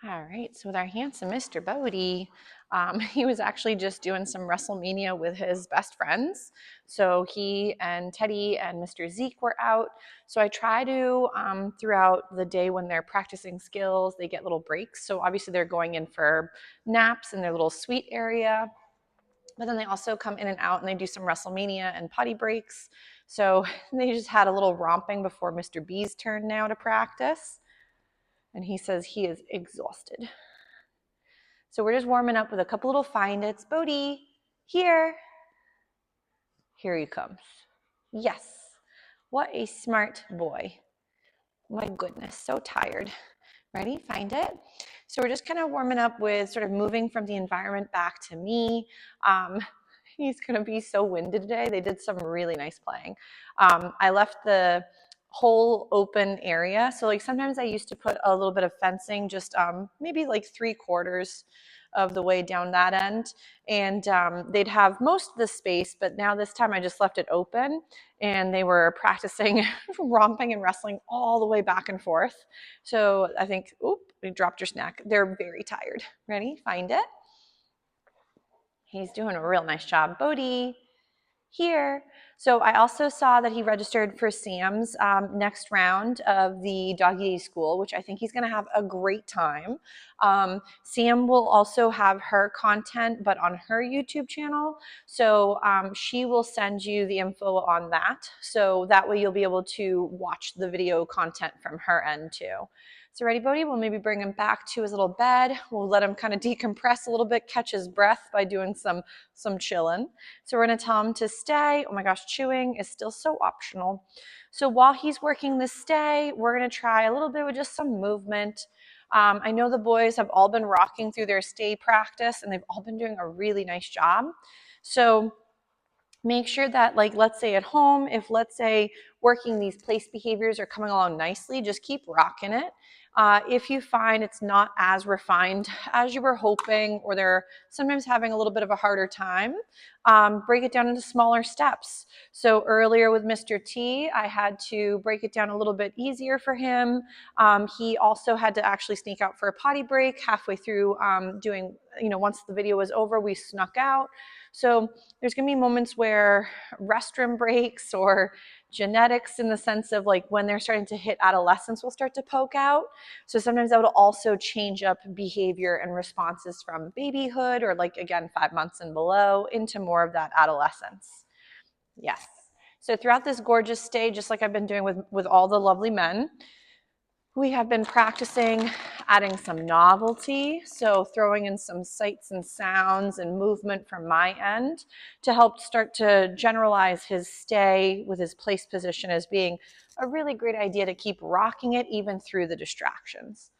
All right, so with our handsome Mr. Bodie, he was actually just doing some WrestleMania with his best friends. So he and Teddy and Mr. Zeke were out. So I try to, throughout the day when they're practicing skills, they get little breaks. So obviously they're going in for naps in their little suite area. But then they also come in and out and they do some WrestleMania and potty breaks. So they just had a little romping before Mr. B's turn now to practice. And he says he is exhausted. So we're just warming up with a couple little find its. Bodie, here. Here he comes. Yes. What a smart boy. My goodness, so tired. Ready? Find it. So we're just kind of warming up with sort of moving from the environment back to me. He's going to be so winded today. They did some really nice playing. I left the whole open area. So like sometimes I used to put a little bit of fencing, just maybe like 3/4 of the way down that end. And they'd have most of the space, but now this time I just left it open and they were practicing romping and wrestling all the way back and forth. So I think, oop, you dropped your snack. They're very tired. Ready? Find it. He's doing a real nice job. Bodie, here. So I also saw that he registered for Sam's next round of the Doggy Day School, which I think he's going to have a great time. Sam will also have her content, but on her YouTube channel. So she will send you the info on that. So that way you'll be able to watch the video content from her end too. So ready, Bodie? We'll maybe bring him back to his little bed. We'll let him kind of decompress a little bit, catch his breath by doing some chilling. So we're going to tell him to stay. Oh my gosh, chewing is still so optional. So while he's working the stay, we're going to try a little bit with just some movement. I know the boys have all been rocking through their stay practice and they've all been doing a really nice job. So make sure that, like, let's say at home, if let's say working these place behaviors are coming along nicely, just keep rocking it. If you find it's not as refined as you were hoping, or they're sometimes having a little bit of a harder time, break it down into smaller steps. So earlier with Mr. T, I had to break it down a little bit easier for him. He also had to actually sneak out for a potty break halfway through doing, once the video was over, we snuck out. So there's going to be moments where restroom breaks or genetics, in the sense of like when they're starting to hit adolescence, will start to poke out. So sometimes that will also change up behavior and responses from babyhood, or like, again, 5 months and below, into more of that adolescence. Yes. So throughout this gorgeous stay, just like I've been doing with all the lovely men, we have been practicing adding some novelty, so throwing in some sights and sounds and movement from my end to help start to generalize his stay with his place position as being a really great idea to keep rocking it even through the distractions.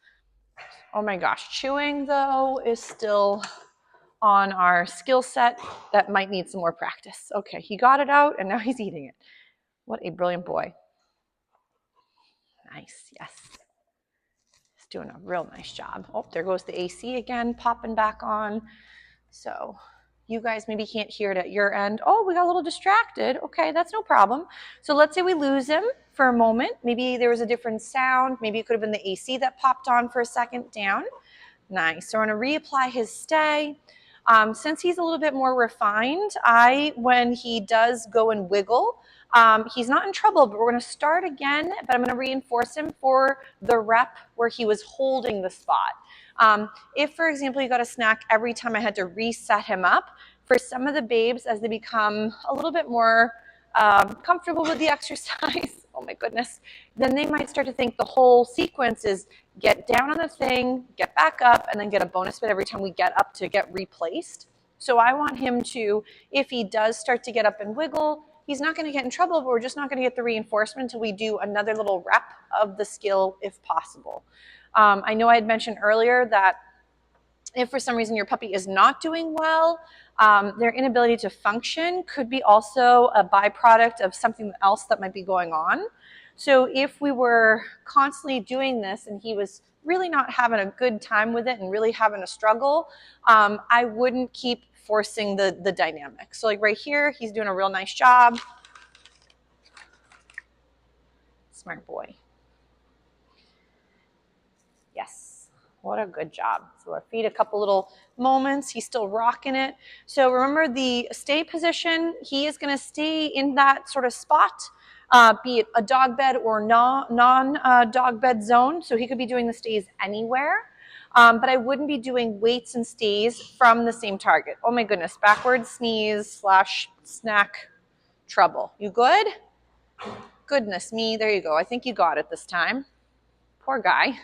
Oh my gosh, chewing though is still on our skill set that might need some more practice. Okay, he got it out and now he's eating it. What a brilliant boy. Nice, yes. Doing a real nice job. Oh, there goes the AC again, popping back on. So you guys maybe can't hear it at your end. Oh, we got a little distracted. Okay, that's no problem. So let's say we lose him for a moment. Maybe there was a different sound. Maybe it could have been the AC that popped on for a second. Down. Nice. So we're going to reapply his stay. Since he's a little bit more refined, when he does go and wiggle, he's not in trouble, but we're going to start again, but I'm going to reinforce him for the rep where he was holding the spot. If, for example, you got a snack every time I had to reset him up, for some of the babes, as they become a little bit more comfortable with the exercise, oh my goodness, then they might start to think the whole sequence is get down on the thing, get back up, and then get a bonus bit every time we get up to get replaced. So I want him to, if he does start to get up and wiggle, he's not going to get in trouble, but we're just not going to get the reinforcement until we do another little rep of the skill if possible. I know I had mentioned earlier that if for some reason your puppy is not doing well, their inability to function could be also a byproduct of something else that might be going on. So if we were constantly doing this and he was really not having a good time with it and really having a struggle, I wouldn't keep forcing the dynamic. So like right here, he's doing a real nice job. Smart boy. Yes. What a good job. So our feet, a couple little moments. He's still rocking it. So remember the stay position. He is going to stay in that sort of spot, be it a dog bed or non-dog bed zone. So he could be doing the stays anywhere. But I wouldn't be doing weights and stays from the same target. Oh my goodness, backward sneeze / snack trouble. You good? Goodness me, there you go. I think you got it this time. Poor guy.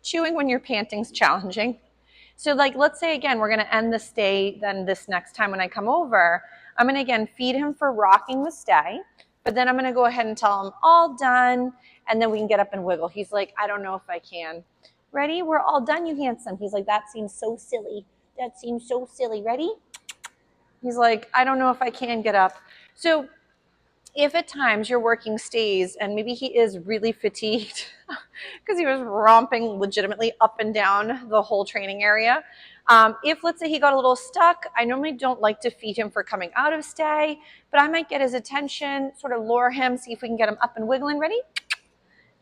Chewing when you're panting's challenging. So like, let's say again, we're gonna end the stay then this next time when I come over, I'm gonna again feed him for rocking the stay, but then I'm gonna go ahead and tell him all done, and then we can get up and wiggle. He's like, I don't know if I can. Ready? We're all done, you handsome. He's like, that seems so silly. That seems so silly. Ready? He's like, I don't know if I can get up. So if at times you're working stays and maybe he is really fatigued because he was romping legitimately up and down the whole training area, if let's say he got a little stuck, I normally don't like to feed him for coming out of stay, but I might get his attention, sort of lure him, see if we can get him up and wiggling. Ready?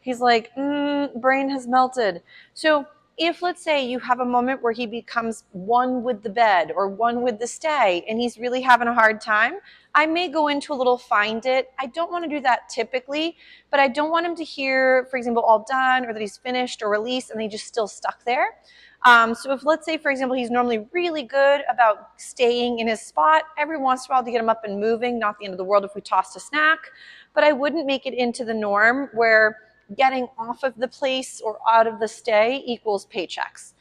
He's like, brain has melted. So if let's say you have a moment where he becomes one with the bed or one with the stay and he's really having a hard time, I may go into a little find it. I don't want to do that typically, but I don't want him to hear, for example, all done or that he's finished or released and he's just still stuck there. So if let's say, for example, he's normally really good about staying in his spot, every once in a while to get him up and moving, not the end of the world if we tossed a snack, but I wouldn't make it into the norm where getting off of the place or out of the stay equals paychecks.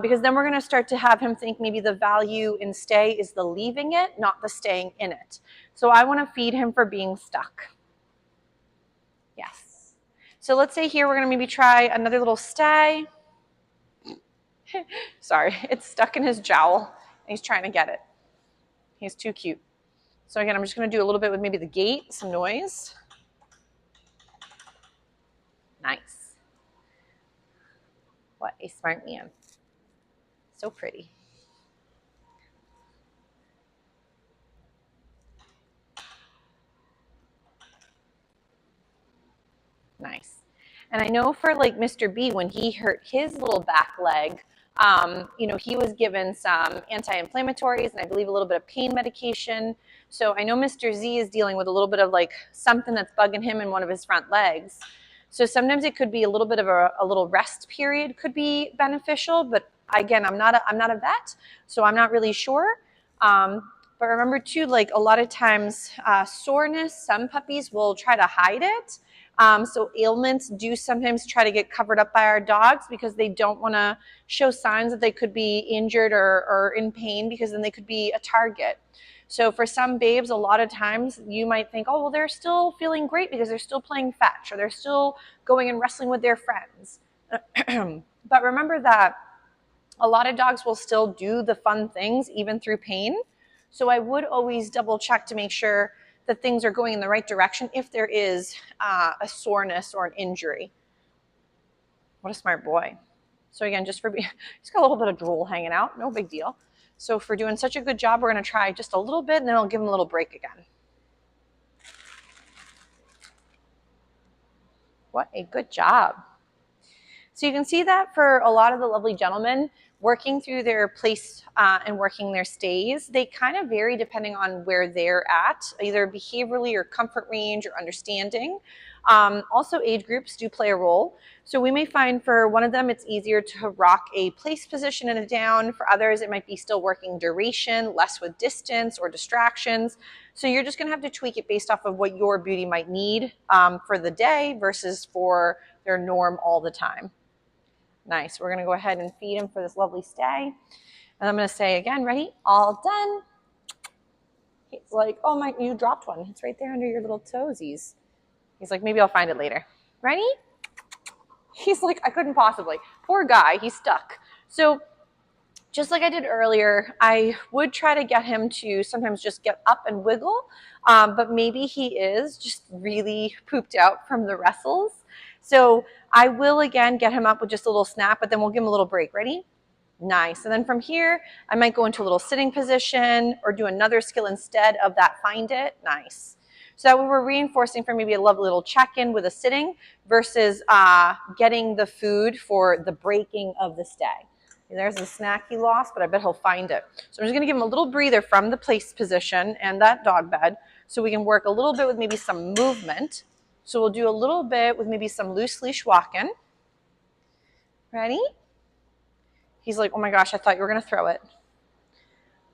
Because then we're going to start to have him think maybe the value in stay is the leaving it, not the staying in it. So I want to feed him for being stuck. Yes. So let's say here we're going to maybe try another little stay. Sorry, it's stuck in his jowl and he's trying to get it. He's too cute. So again, I'm just going to do a little bit with maybe the gate, some noise. Nice. What a smart man. So pretty. Nice. And I know for like Mr. B, when he hurt his little back leg, he was given some anti-inflammatories and I believe a little bit of pain medication. So I know Mr. Z is dealing with a little bit of like something that's bugging him in one of his front legs. So sometimes it could be a little bit of a little rest period could be beneficial, but again, I'm not a vet, so I'm not really sure. But remember too, like a lot of times soreness, some puppies will try to hide it. So ailments do sometimes try to get covered up by our dogs because they don't want to show signs that they could be injured or in pain because then they could be a target. So for some babes, a lot of times you might think, oh, well, they're still feeling great because they're still playing fetch or they're still going and wrestling with their friends. But remember that a lot of dogs will still do the fun things even through pain. So I would always double check to make sure that things are going in the right direction if there is a soreness or an injury. What a smart boy. So again, he's got a little bit of drool hanging out, no big deal. So for doing such a good job, we're going to try just a little bit and then I'll give him a little break again. What a good job. So you can see that for a lot of the lovely gentlemen working through their place and working their stays, they kind of vary depending on where they're at, either behaviorally or comfort range or understanding. Also, age groups do play a role. So we may find for one of them, it's easier to rock a place position and a down. For others, it might be still working duration, less with distance or distractions. So you're just going to have to tweak it based off of what your beauty might need for the day versus for their norm all the time. Nice. We're going to go ahead and feed him for this lovely stay. And I'm going to say again, ready? All done. He's like, oh my, you dropped one. It's right there under your little toesies. He's like, maybe I'll find it later. Ready? He's like, I couldn't possibly. Poor guy, he's stuck. So just like I did earlier, I would try to get him to sometimes just get up and wiggle, but maybe he is just really pooped out from the wrestles. So I will again get him up with just a little snap, but then we'll give him a little break. Ready? Nice. And then from here, I might go into a little sitting position or do another skill instead of that find it. Nice. So that we were reinforcing for maybe a lovely little check-in with a sitting versus getting the food for the breaking of the stay. And there's a snack he lost, but I bet he'll find it. So I'm just going to give him a little breather from the place position and that dog bed so we can work a little bit with maybe some movement. So we'll do a little bit with maybe some loose leash walking. Ready? He's like, oh my gosh, I thought you were going to throw it.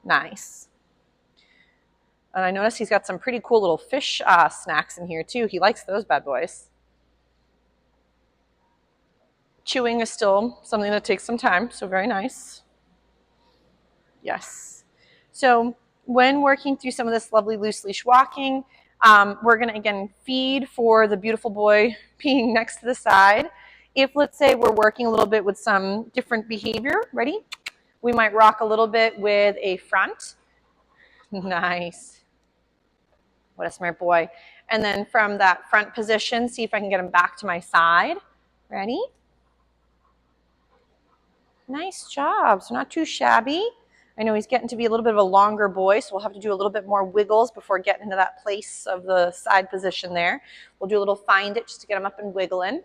Nice. And I noticed he's got some pretty cool little fish snacks in here too. He likes those bad boys. Chewing is still something that takes some time, so very nice. Yes. So when working through some of this lovely loose leash walking, we're going to, again, feed for the beautiful boy being next to the side. If, let's say, we're working a little bit with some different behavior, ready? We might rock a little bit with a front. Nice. What a smart boy. And then from that front position, see if I can get him back to my side. Ready? Nice job. So not too shabby. I know he's getting to be a little bit of a longer boy, so we'll have to do a little bit more wiggles before getting into that place of the side position there. We'll do a little find it just to get him up and wiggling.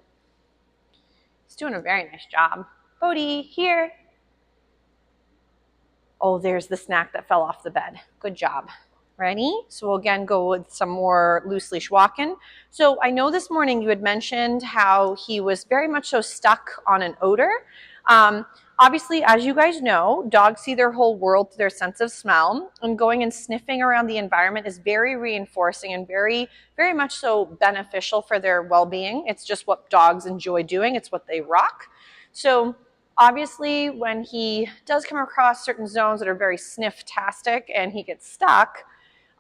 He's doing a very nice job. Bodie, here. Oh, there's the snack that fell off the bed. Good job. Ready? So we'll again go with some more loose leash walking. So I know this morning you had mentioned how he was very much so stuck on an odor. Obviously, as you guys know, dogs see their whole world through their sense of smell, and going and sniffing around the environment is very reinforcing and very, very much so beneficial for their well-being. It's just what dogs enjoy doing. It's what they rock. So obviously, when he does come across certain zones that are very sniff-tastic and he gets stuck,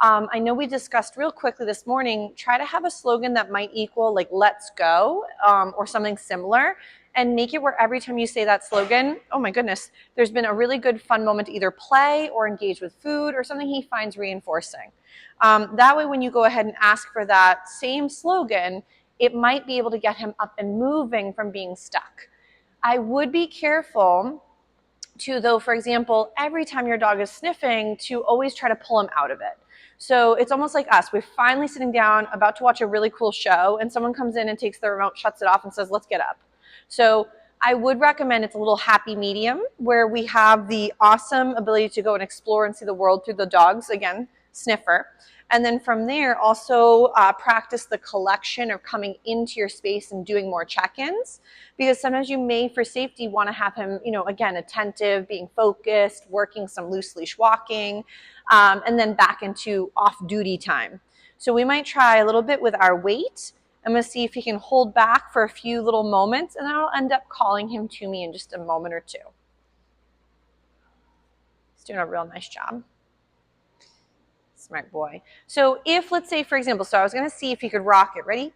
I know we discussed real quickly this morning, try to have a slogan that might equal like let's go or something similar, and make it where every time you say that slogan, oh my goodness, there's been a really good fun moment to either play or engage with food or something he finds reinforcing. That way when you go ahead and ask for that same slogan, it might be able to get him up and moving from being stuck. I would be careful to, though, for example, every time your dog is sniffing, to always try to pull him out of it. So it's almost like us. We're finally sitting down, about to watch a really cool show, and someone comes in and takes the remote, shuts it off, and says, let's get up. So I would recommend it's a little happy medium where we have the awesome ability to go and explore and see the world through the dog's, again, sniffer. And then from there, also practice the collection of coming into your space and doing more check-ins, because sometimes you may, for safety, want to have him, again, attentive, being focused, working some loose leash walking, and then back into off-duty time. So we might try a little bit with our weight. I'm going to see if he can hold back for a few little moments, and then I'll end up calling him to me in just a moment or two. He's doing a real nice job. Smart boy. So if, let's say, for example, so I was going to see if he could rock it. Ready?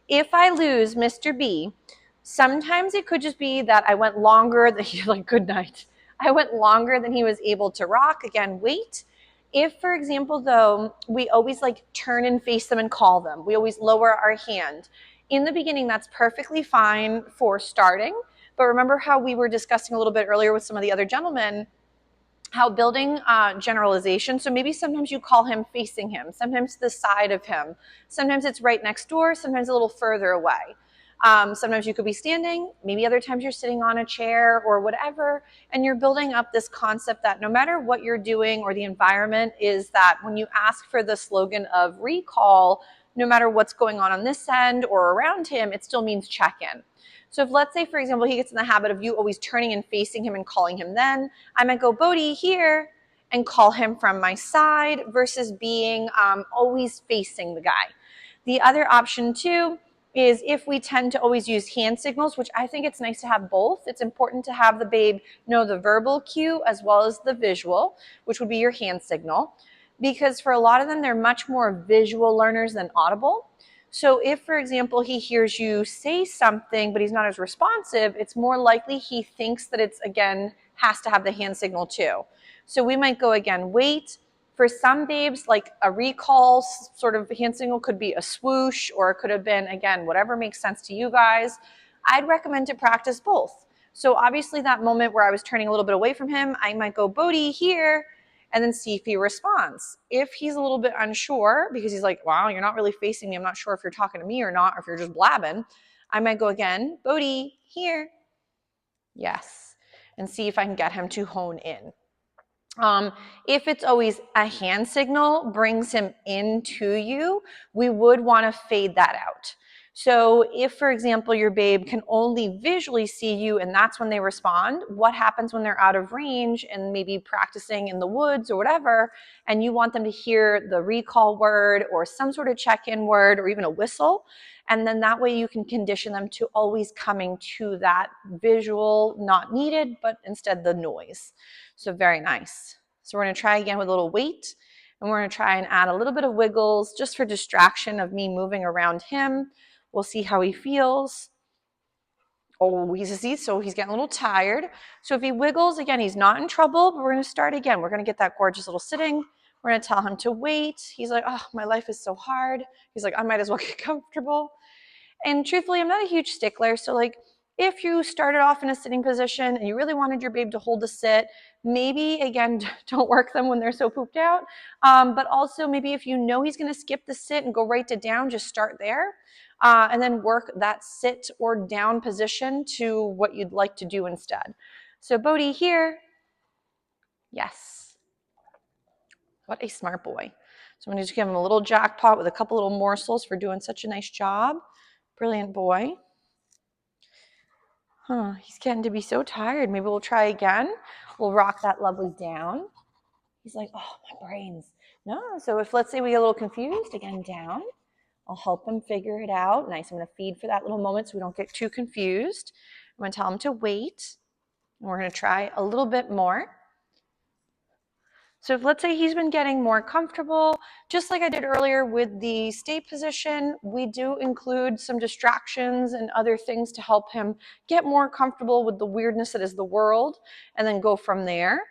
If I lose Mr. B, sometimes it could just be that I went longer than he, like, good night. I went longer than he was able to rock. Again, wait. If, for example, though, we always like turn and face them and call them, we always lower our hand. In the beginning, that's perfectly fine for starting. But remember how we were discussing a little bit earlier with some of the other gentlemen, how building generalization, so maybe sometimes you call him facing him, sometimes to the side of him, sometimes it's right next door, sometimes a little further away. Sometimes you could be standing, maybe other times you're sitting on a chair or whatever, and you're building up this concept that no matter what you're doing or the environment is, that when you ask for the slogan of recall, no matter what's going on this end or around him, it still means check-in. So if, let's say, for example, he gets in the habit of you always turning and facing him and calling him, then I might go, Bodie, here, and call him from my side versus being always facing the guy. The other option, too, is if we tend to always use hand signals, which I think it's nice to have both. It's important to have the babe know the verbal cue as well as the visual, which would be your hand signal, because for a lot of them, they're much more visual learners than audible. So if, for example, he hears you say something, but he's not as responsive, it's more likely he thinks that it's, again, has to have the hand signal too. So we might go, again, wait. For some babes, like a recall sort of hand signal could be a swoosh, or it could have been, again, whatever makes sense to you guys. I'd recommend to practice both. So obviously that moment where I was turning a little bit away from him, I might go, Bodie, here, and then see if he responds. If he's a little bit unsure because he's like, wow, you're not really facing me, I'm not sure if you're talking to me or not, or if you're just blabbing, I might go again, Bodie, here. Yes. And see if I can get him to hone in. If it's always a hand signal brings him into you, we would want to fade that out. So if, for example, your babe can only visually see you and that's when they respond, what happens when they're out of range and maybe practicing in the woods or whatever, and you want them to hear the recall word or some sort of check-in word or even a whistle, and then that way you can condition them to always coming to that visual, not needed, but instead the noise. So very nice. So we're going to try again with a little weight, and we're going to try and add a little bit of wiggles just for distraction of me moving around him. We'll see how he feels. Oh, so he's getting a little tired. So if he wiggles, again, he's not in trouble, but we're going to start again. We're going to get that gorgeous little sitting. We're going to tell him to wait. He's like, oh, my life is so hard. He's like, I might as well get comfortable. And truthfully, I'm not a huge stickler. So like if you started off in a sitting position and you really wanted your babe to hold a sit, maybe, again, don't work them when they're so pooped out. But also maybe if you know he's going to skip the sit and go right to down, just start there. And then work that sit or down position to what you'd like to do instead. So Bodie here. Yes. What a smart boy. So I'm going to just give him a little jackpot with a couple little morsels for doing such a nice job. Brilliant boy. He's getting to be so tired. Maybe we'll try again. We'll rock that lovely down. He's like, oh, my brains. No, so if let's say we get a little confused, again, down. I'll help him figure it out. Nice, I'm going to feed for that little moment so we don't get too confused. I'm going to tell him to wait. And we're going to try a little bit more. So if let's say he's been getting more comfortable, just like I did earlier with the stay position, we do include some distractions and other things to help him get more comfortable with the weirdness that is the world and then go from there.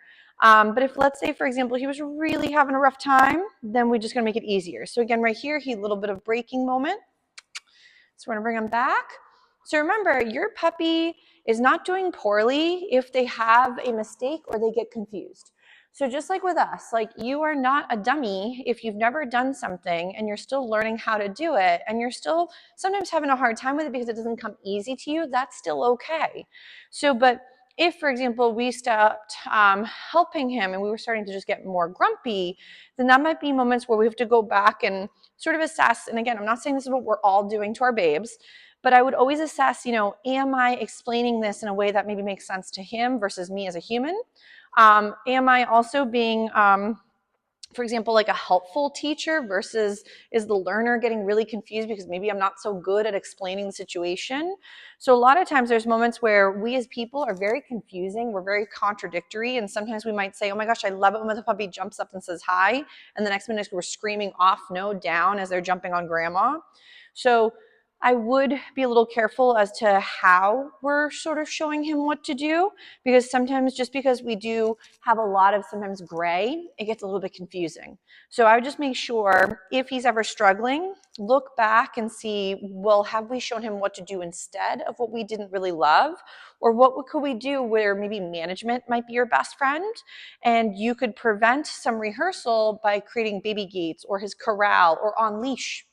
But if let's say, for example, he was really having a rough time, then we're just going to make it easier. So again, right here, a little bit of braking moment. So we're going to bring him back. So remember, your puppy is not doing poorly if they have a mistake or they get confused. So just like with us, like you are not a dummy if you've never done something and you're still learning how to do it and you're still sometimes having a hard time with it because it doesn't come easy to you, that's still okay. So, but if, for example, we stopped helping him and we were starting to just get more grumpy, then that might be moments where we have to go back and sort of assess. And again, I'm not saying this is what we're all doing to our babes, but I would always assess, am I explaining this in a way that maybe makes sense to him versus me as a human? Am I also being, for example, like a helpful teacher versus is the learner getting really confused because maybe I'm not so good at explaining the situation? So a lot of times there's moments where we as people are very confusing, we're very contradictory, and sometimes we might say, oh my gosh, I love it when the puppy jumps up and says hi, and the next minute we're screaming off, no, down as they're jumping on grandma. So I would be a little careful as to how we're sort of showing him what to do, because sometimes just because we do have a lot of sometimes gray, it gets a little bit confusing. So I would just make sure if he's ever struggling, look back and see, well, have we shown him what to do instead of what we didn't really love? Or what could we do where maybe management might be your best friend and you could prevent some rehearsal by creating baby gates or his corral or on leash,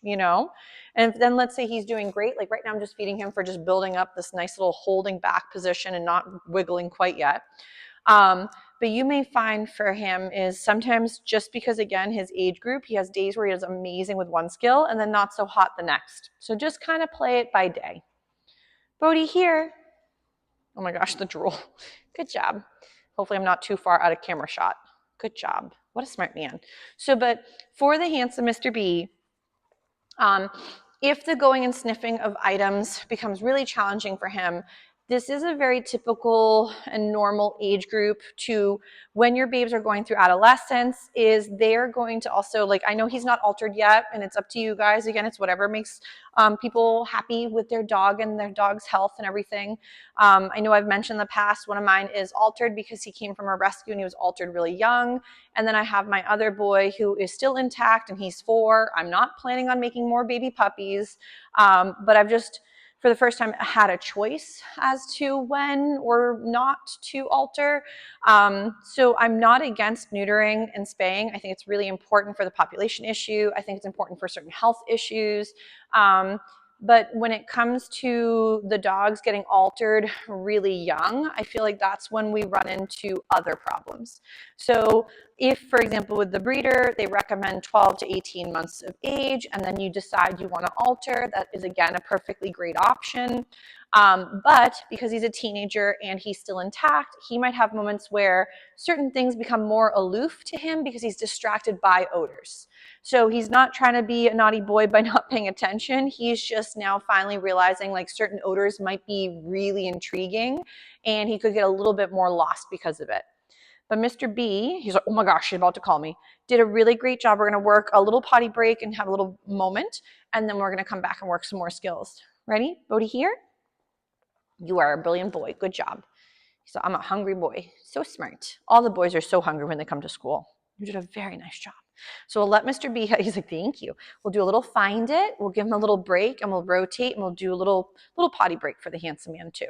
And then let's say he's doing great. Like right now I'm just feeding him for just building up this nice little holding back position and not wiggling quite yet. But you may find for him is sometimes just because, again, his age group, he has days where he is amazing with one skill and then not so hot the next. So just kind of play it by day. Bodie here. Oh my gosh, the drool. Good job. Hopefully I'm not too far out of camera shot. Good job. What a smart man. So, but for the handsome Mr. B, if the going and sniffing of items becomes really challenging for him, this is a very typical and normal age group to when your babes are going through adolescence is they're going to also, like, I know he's not altered yet and it's up to you guys. Again, it's whatever makes people happy with their dog and their dog's health and everything. I know I've mentioned in the past, one of mine is altered because he came from a rescue and he was altered really young. And then I have my other boy who is still intact and he's 4. I'm not planning on making more baby puppies, but I've just for the first time, had a choice as to when or not to alter. So I'm not against neutering and spaying. I think it's really important for the population issue. I think it's important for certain health issues. But when it comes to the dogs getting altered really young, I feel like that's when we run into other problems. So if, for example, with the breeder, they recommend 12 to 18 months of age, and then you decide you want to alter, that is, again, a perfectly great option. But because he's a teenager and he's still intact, he might have moments where certain things become more aloof to him because he's distracted by odors. So he's not trying to be a naughty boy by not paying attention. He's just now finally realizing like certain odors might be really intriguing and he could get a little bit more lost because of it. But Mr. B, he's like, oh my gosh, she's about to call me, did a really great job. We're going to work a little potty break and have a little moment, and then we're going to come back and work some more skills. Ready? Bodie here? You are a brilliant boy. Good job. So I'm a hungry boy. So smart. All the boys are so hungry when they come to school. You did a very nice job. So we'll let Mr. B, he's like, thank you. We'll do a little find it. We'll give him a little break and we'll rotate and we'll do a little potty break for the handsome man too.